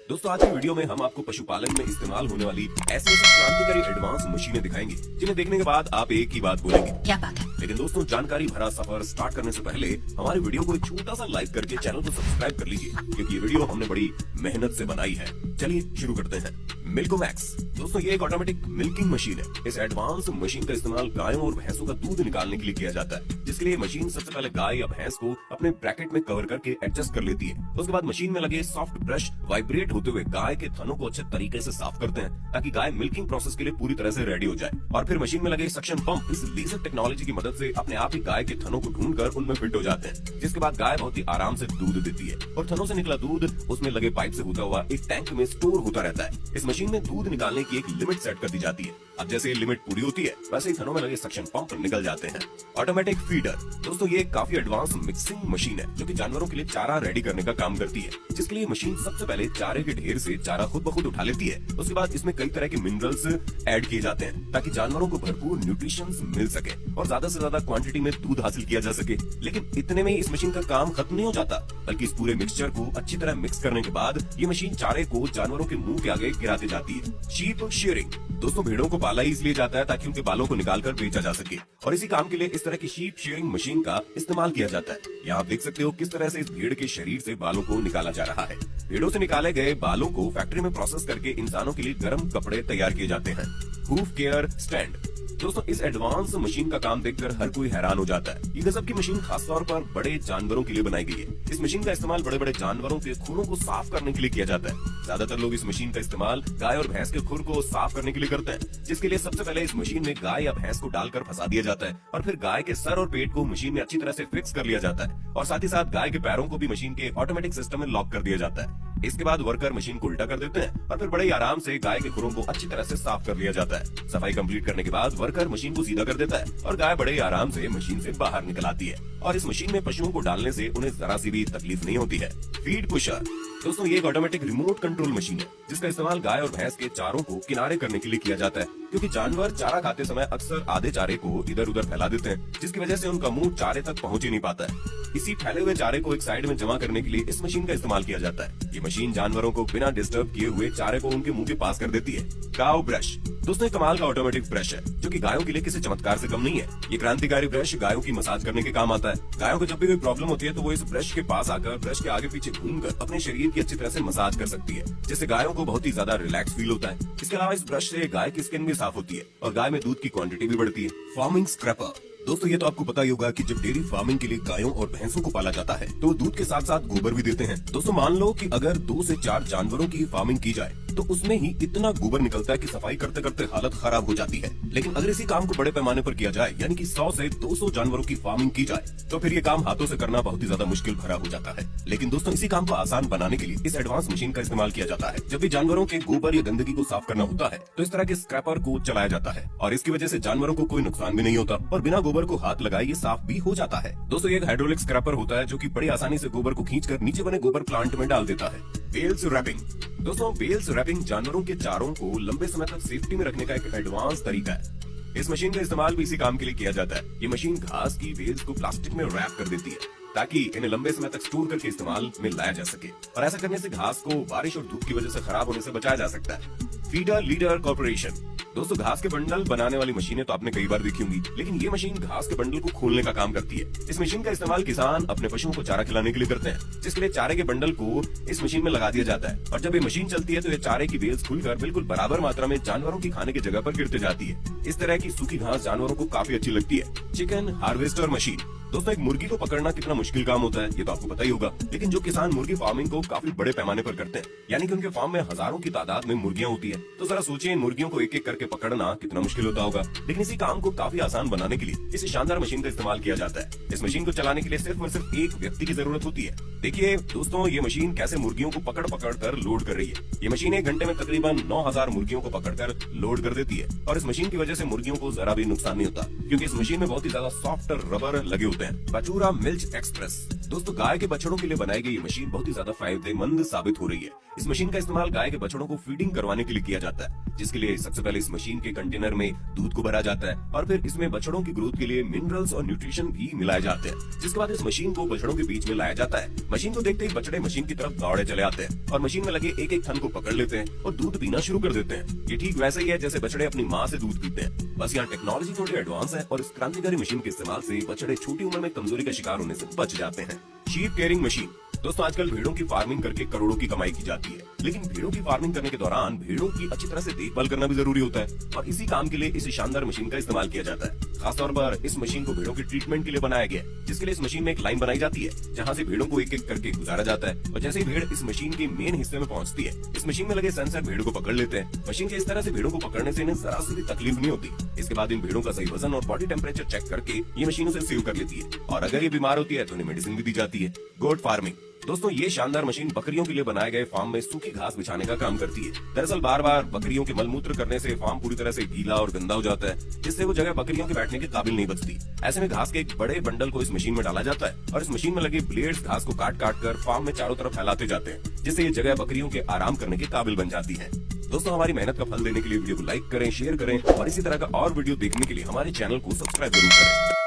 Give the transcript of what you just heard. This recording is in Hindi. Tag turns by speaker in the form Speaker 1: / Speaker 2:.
Speaker 1: दोस्तों आज की वीडियो में हम आपको पशुपालन में इस्तेमाल होने वाली ऐसी क्रांतिकारी एडवांस मशीनें दिखाएंगे जिन्हें देखने के बाद आप एक ही बात बोलेंगे,
Speaker 2: क्या बात है।
Speaker 1: लेकिन दोस्तों जानकारी भरा सफर स्टार्ट करने से पहले हमारे वीडियो को एक छोटा सा लाइक करके चैनल को सब्सक्राइब कर लीजिए, क्योंकि ये वीडियो हमने बड़ी मेहनत से बनाई है। चलिए शुरू करते हैं। मिल्कोमैक्स दोस्तों ये एक ऑटोमेटिक मिल्किंग मशीन है। इस एडवांस मशीन का इस्तेमाल गायों और भैंसों का दूध निकालने के लिए किया जाता है, जिसके लिए मशीन सबसे पहले गाय या भैंस को अपने ब्रैकेट में कवर करके एडजस्ट कर लेती है। उसके बाद मशीन में लगे सॉफ्ट ब्रश वाइब्रेट होते हुए गाय के थनों को अच्छे तरीके से साफ करते हैं, ताकि गाय मिल्किंग प्रोसेस के लिए पूरी तरह से रेडी हो जाए। और फिर मशीन में लगे सक्शन पंप इस लेजर टेक्नोलॉजी की मदद से अपने आप ही गाय के थनों को ढूंढकर उनमें फिट हो जाते हैं, जिसके बाद गाय बहुत ही आराम से दूध देती है और थनों से निकला दूध उसमें लगे पाइप से होता हुआ एक टैंक में स्टोर होता रहता है। इस मशीन में दूध निकालने की एक लिमिट सेट कर दी जाती है। अब जैसे लिमिट पूरी होती है वैसे ही थनों में लगे सक्शन पंप निकल जाते हैं। ऑटोमेटिक फीडर दोस्तों ये काफी एडवांस मिक्सिंग मशीन है जो कि जानवरों के लिए चारा रेडी करने का काम करती है, जिसके लिए मशीन सबसे पहले चारे के ढेर से चारा खुद ब खुद उठा लेती है। उसके बाद इसमें कई तरह के मिनरल्स ऐड किए जाते हैं ताकि जानवरों को भरपूर न्यूट्रिशन मिल सके और ज्यादा से ज्यादा क्वांटिटी में दूध हासिल किया जा सके। लेकिन इतने में इस मशीन का काम खत्म नहीं हो जाता, बल्कि इस पूरे मिक्सचर को अच्छी तरह मिक्स करने के बाद ये मशीन चारे को जानवरों के मुंह के आगे गिराती जाती है। शीप शेयरिंग दोस्तों भेड़ों को पाला इसलिए जाता है ताकि उनके बालों को निकालकर बेचा जा सके, और इसी काम के लिए इस तरह की शीप शेयरिंग मशीन का इस्तेमाल किया जाता है। यहाँ आप देख सकते हो किस तरह से इस भेड़ के शरीर से बालों को निकाला जा रहा है। भेड़ों से निकाले गए बालों को फैक्ट्री में प्रोसेस करके इंसानों के लिए गर्म कपड़े तैयार किए जाते हैं। हूफ केयर स्टैंड दोस्तों इस एडवांस मशीन का काम देखकर हर कोई हैरान हो जाता है। ये गजब की मशीन खासतौर पर बड़े जानवरों के लिए बनाई गई है। इस मशीन का इस्तेमाल बड़े बड़े जानवरों के खुरों को साफ करने के लिए किया जाता है। ज्यादातर लोग इस मशीन का इस्तेमाल गाय और भैंस के खुर को साफ करने के लिए करते हैं, जिसके लिए सबसे पहले इस मशीन में गाय या भैंस को डालकर फंसा दिया जाता है और फिर गाय के सर और पेट को मशीन में अच्छी तरह से फिक्स कर लिया जाता है, और साथ ही साथ गाय के पैरों को भी मशीन के ऑटोमेटिक सिस्टम में लॉक कर दिया जाता है। इसके बाद वर्कर मशीन को उल्टा कर देते हैं और फिर बड़े आराम से गाय के खुरों को अच्छी तरह से साफ कर लिया जाता है। सफाई कंप्लीट करने के बाद वर्कर मशीन को सीधा कर देता है और गाय बड़े आराम से मशीन से बाहर निकल आती है, और इस मशीन में पशुओं को डालने से उन्हें जरा सी भी तकलीफ नहीं होती है। फीड पुशर दोस्तों ये एक ऑटोमेटिक रिमोट कंट्रोल मशीन है, जिसका इस्तेमाल गाय और भैंस के चारों को किनारे करने के लिए किया जाता है, क्योंकि जानवर चारा खाते समय अक्सर आधे चारे को इधर उधर फैला देते हैं, जिसकी वजह से उनका मुंह चारे तक पहुंच ही नहीं पाता है। इसी फैले हुए चारे को एक साइड में जमा करने के लिए इस मशीन का इस्तेमाल किया जाता है। ये मशीन जानवरों को बिना डिस्टर्ब किए हुए चारे को उनके मुंह के पास कर देती है। काऊ ब्रश दोस्तों कमाल का ऑटोमेटिक ब्रश है जो कि गायों के लिए किसी चमत्कार से कम नहीं है। ये क्रांतिकारी ब्रश गायों की मसाज करने के काम आता है। गायों को जब भी कोई प्रॉब्लम होती है तो वो इस ब्रश के पास आकर ब्रश के आगे पीछे घूमकर अपने शरीर की अच्छी तरह से मसाज कर सकती है, जिससे गायों को बहुत ही ज्यादा रिलैक्स फील होता है। इसके अलावा इस ब्रश से गाय की स्किन भी साफ होती है और गाय में दूध की क्वांटिटी भी बढ़ती है। फार्मिंग स्क्रैपर दोस्तों ये तो आपको पता ही होगा कि जब डेयरी फार्मिंग के लिए गायों और भैंसों को पाला जाता है तो दूध के साथ साथ गोबर भी देते हैं। दोस्तों मान लो कि अगर 2 से 4 जानवरों की फार्मिंग की जाए तो उसमें ही इतना गोबर निकलता है कि सफाई करते करते हालत खराब हो जाती है। लेकिन अगर इसी काम को बड़े पैमाने पर किया जाए, यानी कि 100 से 200 जानवरों की फार्मिंग की जाए, तो फिर ये काम हाथों से करना बहुत ही ज्यादा मुश्किल भरा हो जाता है। लेकिन दोस्तों इसी काम को आसान बनाने के लिए इस एडवांस मशीन का इस्तेमाल किया जाता है। जब भी जानवरों के गोबर या गंदगी को साफ करना होता है तो इस तरह के स्क्रैपर को चलाया जाता है, और इसकी वजह से जानवरों को कोई नुकसान भी नहीं होता और बिना गोबर को हाथ लगाए साफ भी हो जाता है। दोस्तों ये एक हाइड्रोलिक स्क्रैपर होता है जो कि बड़ी आसानी से गोबर को खींचकर नीचे बने गोबर प्लांट में डाल देता है। बेल्स रैपिंग दोस्तों बेल्स रैपिंग जानवरों के चारों को लंबे समय तक सेफ्टी में रखने का एक एडवांस तरीका है। इस मशीन का इस्तेमाल भी इसी काम के लिए किया जाता है। ये मशीन घास की बेल्स को प्लास्टिक में रैप कर देती है ताकि इन्हें लंबे समय तक स्टोर करके इस्तेमाल में लाया जा सके, और ऐसा करने से घास को बारिश और धूप की वजह से खराब होने से बचाया जा सकता है। फीडर लीडर कॉर्पोरेशन दोस्तों घास के बंडल बनाने वाली मशीनें तो आपने कई बार देखी होंगी, लेकिन ये मशीन घास के बंडल को खोलने का काम करती है। इस मशीन का इस्तेमाल किसान अपने पशुओं को चारा खिलाने के लिए करते हैं, जिसके लिए चारे के बंडल को इस मशीन में लगा दिया जाता है, और जब ये मशीन चलती है तो ये चारे की बेल्स खुलकर बिल्कुल बराबर मात्रा में जानवरों की खाने की जगह पर गिरते जाती है। इस तरह की सूखी घास जानवरों को काफी अच्छी लगती है। चिकन हार्वेस्टर मशीन दोस्तों एक मुर्गी को पकड़ना कितना मुश्किल काम होता है ये तो आपको पता ही होगा, लेकिन जो किसान मुर्गी फार्मिंग को काफी बड़े पैमाने पर करते हैं, यानी कि उनके फार्म में हजारों की तादाद में मुर्गियां होती है, तो जरा सोचिए इन मुर्गियों को एक एक करके पकड़ना कितना मुश्किल होता होगा। लेकिन इसी काम को काफी आसान बनाने के लिए इस शानदार मशीन का इस्तेमाल किया जाता है। इस मशीन को चलाने के लिए सिर्फ और सिर्फ एक व्यक्ति की जरूरत होती है। देखिए दोस्तों ये मशीन कैसे मुर्गियों को पकड़ पकड़ कर लोड कर रही है। ये मशीन 1 घंटे में तकरीबन 9000 मुर्गियों को पकड़कर लोड कर देती है, और इस मशीन की वजह से मुर्गियों को जरा भी नुकसान नहीं होता, क्योंकि इस मशीन में बहुत ही ज्यादा सॉफ्ट रबर लगे होते हैं। होते हैं। बचूरा मिल्क एक्सप्रेस। दोस्तों गाय के बछड़ों के लिए बनाई गई ये मशीन बहुत ही ज्यादा फायदेमंद साबित हो रही है। इस मशीन का इस्तेमाल गाय के बछड़ों को फीडिंग करवाने के लिए किया जाता है, जिसके लिए सबसे पहले इस मशीन के कंटेनर में दूध को भरा जाता है और फिर इसमें बछड़ों की ग्रोथ के लिए मिनरल्स और न्यूट्रिशन भी मिलाए जाते हैं। जिसके बाद इस मशीन को बछड़ों के बीच में लाया जाता है। मशीन को देखते ही बछड़े मशीन की तरफ दौड़े चले आते हैं और मशीन में लगे एक एक थन को पकड़ लेते हैं और दूध पीना शुरू कर देते हैं। ये ठीक वैसे ही है जैसे बछड़े अपनी माँ से दूध पीते हैं, बस यहाँ टेक्नोलॉजी थोड़ी एडवांस है और इस क्रांतिकारी मशीन के इस्तेमाल से बछड़े छोटी उम्र में कमजोरी का शिकार होने से बच जाते हैं। Sheep caring machine. दोस्तों आजकल भेड़ों की फार्मिंग करके करोड़ों की कमाई की जाती है, लेकिन भेड़ों की फार्मिंग करने के दौरान भेड़ों की अच्छी तरह से देखभाल करना भी जरूरी होता है और इसी काम के लिए इस शानदार मशीन का इस्तेमाल किया जाता है। खासतौर पर इस मशीन को भेड़ों के ट्रीटमेंट के लिए बनाया गया, जिसके लिए इस मशीन में एक लाइन बनाई जाती है जहाँ से भेड़ों को एक एक करके गुजारा जाता है और जैसे ही भेड़ इस मशीन के मेन हिस्से में पहुंचती है, इस मशीन में लगे सेंसर भेड़ों को पकड़ लेते हैं। मशीन के इस तरह से भेड़ों को पकड़ने से इन्हें जरा सी भी तकलीफ नहीं होती। इसके बाद इन भेड़ों का सही वजन और बॉडी टेम्परेचर चेक करके ये मशीन उसे सेव कर लेती है और अगर ये बीमार होती है तो इन्हें मेडिसिन भी दी जाती है। Goat farming. दोस्तों ये शानदार मशीन बकरियों के लिए बनाए गए फार्म में सूखी घास बिछाने का काम करती है। दरअसल बार बार बकरियों के मलमूत्र करने से फार्म पूरी तरह से गीला और गंदा हो जाता है, जिससे वो जगह बकरियों के बैठने के काबिल नहीं बचती। ऐसे में घास के एक बड़े बंडल को इस मशीन में डाला जाता है और इस मशीन में लगे ब्लेड्स घास को काट काट कर फार्म में चारों तरफ फैलाते जाते हैं, जिससे ये जगह बकरियों के आराम करने के काबिल बन जाती है। दोस्तों हमारी मेहनत का फल देने के लिए वीडियो को लाइक करें, शेयर करें और इसी तरह का और वीडियो देखने के लिए हमारे चैनल को सब्सक्राइब जरूर करें।